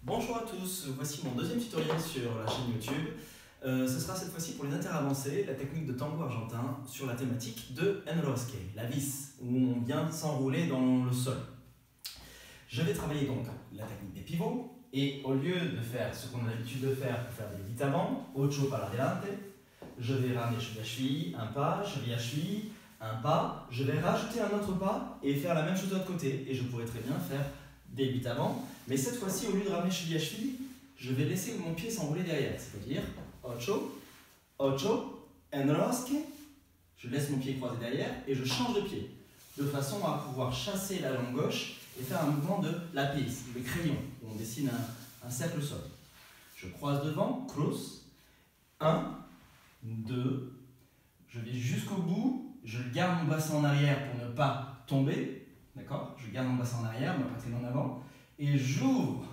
Bonjour à tous, voici mon deuxième tutoriel sur la chaîne YouTube. Ce sera cette fois-ci pour les interavancés, la technique de tango argentin sur la thématique de enrosque, la vis, où on vient s'enrouler dans le sol. Je vais travailler donc la technique des pivots, et au lieu de faire ce qu'on a l'habitude de faire pour faire des vite avant, ocho para adelante, je vais ramener cheville à cheville, un pas, cheville à cheville, un pas, je vais rajouter un autre pas et faire la même chose de l'autre côté, et je pourrais très bien faire des vite avant, mais cette fois-ci, au lieu de ramener cheville à cheville, je vais laisser mon pied s'enrouler derrière, c'est-à-dire ocho, ocho, enrosque, je laisse mon pied croisé derrière et je change de pied, de façon à pouvoir chasser la jambe gauche et faire un mouvement de lápiz, le crayon, où on dessine un cercle au sol. Je croise devant, cross, 1, 2, je vais jusqu'au bout, je garde mon bassin en arrière pour ne pas tomber, d'accord? Je garde mon bassin en arrière, ma poitrine en avant, et j'ouvre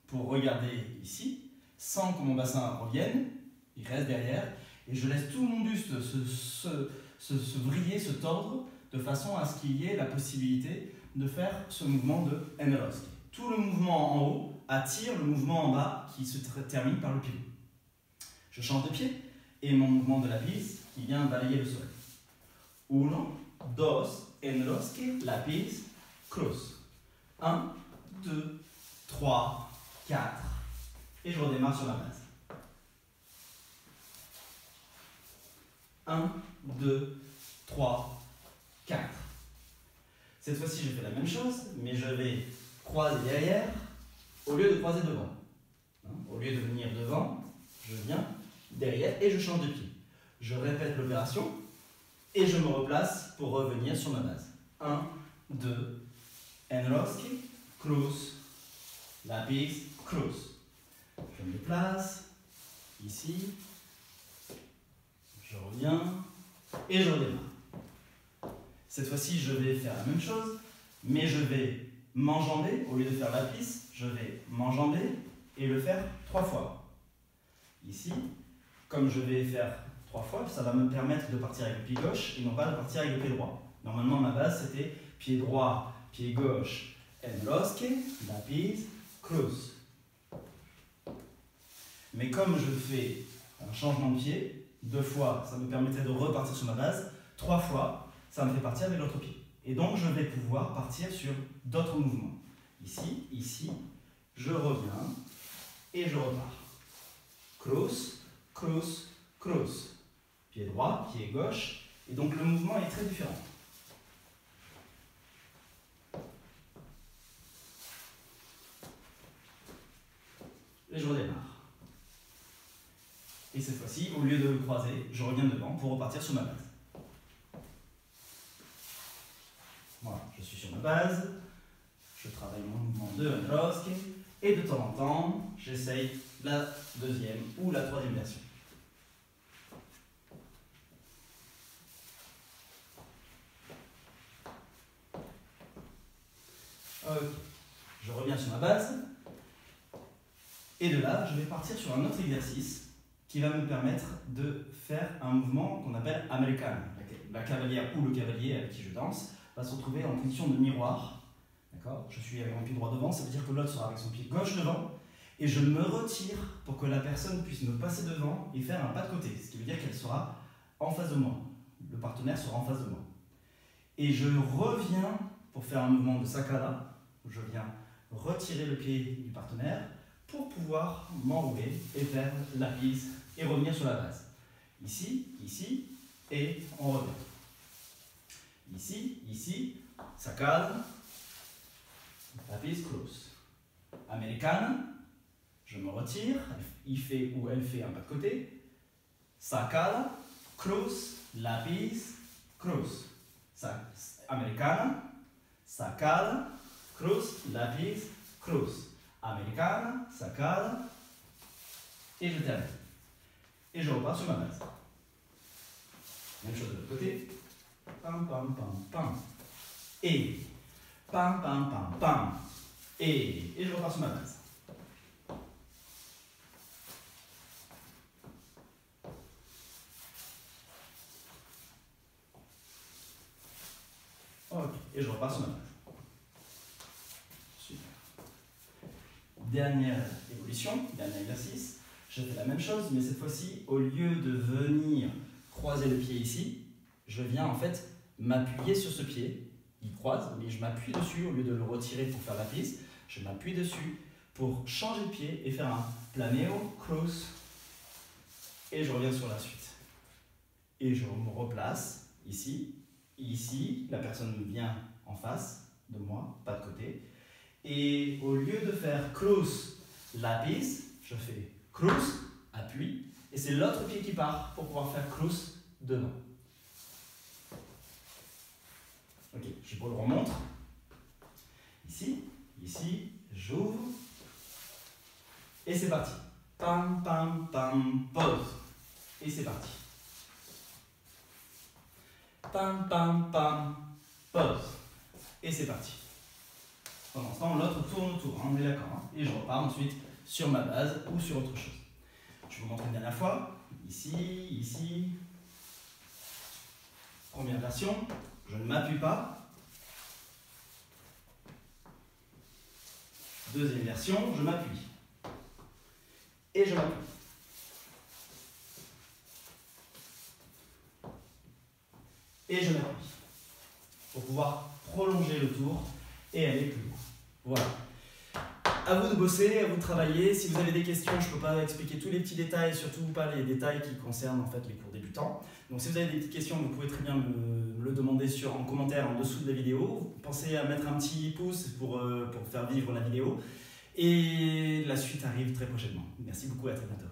pour regarder ici, sans que mon bassin revienne, il reste derrière, et je laisse tout mon buste se vriller, se tordre, de façon à ce qu'il y ait la possibilité de faire ce mouvement de enrosque. Tout le mouvement en haut attire le mouvement en bas qui se termine par le pivot. Je change de pied, et mon mouvement de lápiz qui vient balayer le sol. 1, 2, enrosque, lápiz, cross. 1, 2, 3, 4. Et je redémarre sur la base. 1, 2, 3, 4. Cette fois-ci, je fais la même chose, mais je vais croiser derrière au lieu de croiser devant. Au lieu de venir devant, je viens derrière et je change de pied. Je répète l'opération et je me replace pour revenir sur ma base. 1, 2, enrosque, cross, lápiz, cross. Je me place, ici, je reviens et je redémarre. Cette fois-ci, je vais faire la même chose, mais je vais m'enjamber, au lieu de faire lápiz, je vais m'enjamber et le faire 3 fois. Ici, comme je vais faire 3 fois, ça va me permettre de partir avec le pied gauche et non pas de partir avec le pied droit. Normalement, ma base, c'était pied droit, pied gauche, enrosque, lápiz, cross. Mais comme je fais un changement de pied, 2 fois, ça me permettrait de repartir sur ma base, 3 fois, ça me fait partir avec l'autre pied. Et donc, je vais pouvoir partir sur d'autres mouvements. Ici, ici, je reviens et je repars. Cross, cross, cross. Pied droit, pied gauche. Et donc, le mouvement est très différent. Et je redémarre. Et cette fois-ci, au lieu de le croiser, je reviens devant pour repartir sur ma base. Voilà, je suis sur ma base, je travaille mon mouvement de enrosque, et de temps en temps, j'essaye la deuxième ou la troisième version. Ok, je reviens sur ma base, et de là, je vais partir sur un autre exercice qui va me permettre de faire un mouvement qu'on appelle americano. La cavalière ou le cavalier avec qui je danse va se retrouver en position de miroir. D'accord ? Je suis avec mon pied droit devant, ça veut dire que l'autre sera avec son pied gauche devant, et je me retire pour que la personne puisse me passer devant et faire un pas de côté, ce qui veut dire qu'elle sera en face de moi. Le partenaire sera en face de moi. Et je reviens pour faire un mouvement de sacada, où je viens retirer le pied du partenaire pour pouvoir m'enrouler et faire lápiz et revenir sur la base. Ici, ici, et on revient. Ici, ici, sacada, lápiz, cross. Americana, je me retire, il fait ou elle fait un pas de côté. Sacada, cross, lápiz, cross. Americana, sacada, cross, lápiz, cross. Americana, sacada, et je termine. Et je repars sur ma base. Même chose de l'autre côté. Pam, pam, pam, pam. Et pam, pam, pam, pam. Et je repars sur ma base. Ok, et je repars sur ma base. Super. Dernière évolution, dernier exercice. Je fais la même chose, mais cette fois-ci, au lieu de venir croiser le pied ici, je viens en fait m'appuyer sur ce pied. Il croise, mais je m'appuie dessus au lieu de le retirer pour faire la piste. Je m'appuie dessus pour changer de pied et faire un planeo, cross. Et je reviens sur la suite. Et je me replace ici. Ici, la personne vient en face de moi, pas de côté. Et au lieu de faire cross, lapis, je fais cross, appui. Et c'est l'autre pied qui part pour pouvoir faire cross devant. Ok, je vous le remontre. Ici, ici, j'ouvre. Et c'est parti. Pam, pam, pam, pause. Et c'est parti. Pam, pam, pam, pause. Et c'est parti. Pendant ce temps, l'autre tourne autour, hein, on est d'accord. Hein, et je repars ensuite sur ma base ou sur autre chose. Je vous montre une dernière fois. Ici, ici. Première version, je ne m'appuie pas. Deuxième version, je m'appuie. Et je m'appuie. Et je m'appuie. Pour pouvoir prolonger le tour et aller plus loin. Voilà. À vous de bosser, à vous de travailler. Si vous avez des questions, je ne peux pas expliquer tous les petits détails, surtout pas les détails qui concernent en fait les cours débutants. Donc si vous avez des petites questions, vous pouvez très bien me le demander en commentaire en dessous de la vidéo. Pensez à mettre un petit pouce pour faire vivre la vidéo. Et la suite arrive très prochainement. Merci beaucoup et à très bientôt.